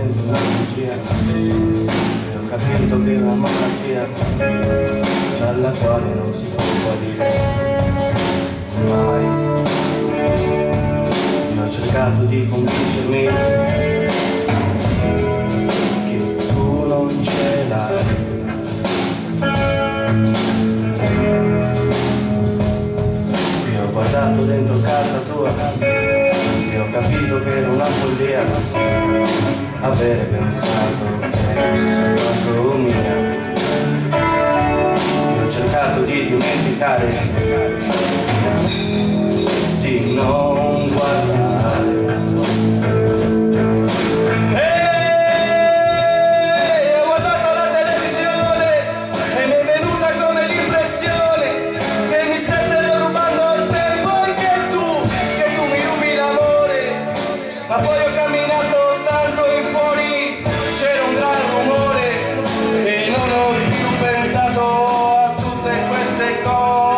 dentro una bugia e ho capito che è una malattia dalla quale non si può guarire mai. Io ho cercato di convincermi che tu non ce l'hai. Io ho guardato dentro casa tua e ho capito che era una follia avere pensato che fosse soltanto mia. Io ho cercato di dimenticare, di non guardare. Ho guardato la televisione e mi è venuta come l'impressione che mi stessero rubando il tempo e che tu mi rubi l'amore. Ma poi ho camminato tanto in fuori, c'era un gran rumore e non ho più pensato a tutte queste cose.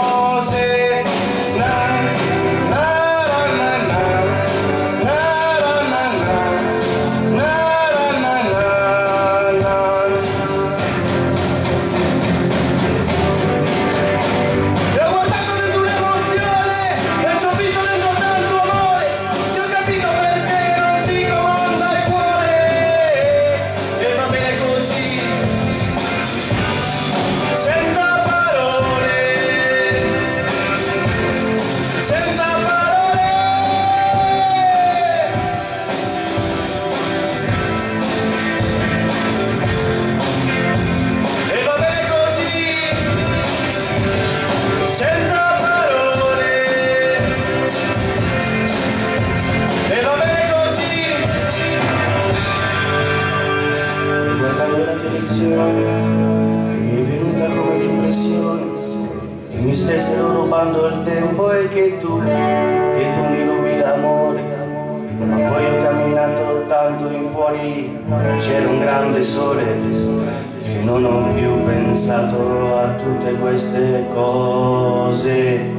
Mi è venuta come l'impressione che mi stessero rubando il tempo e che tu mi rubi l'amore. Ma poi ho camminato tanto in fuori, c'era un grande sole e non ho più pensato a tutte queste cose.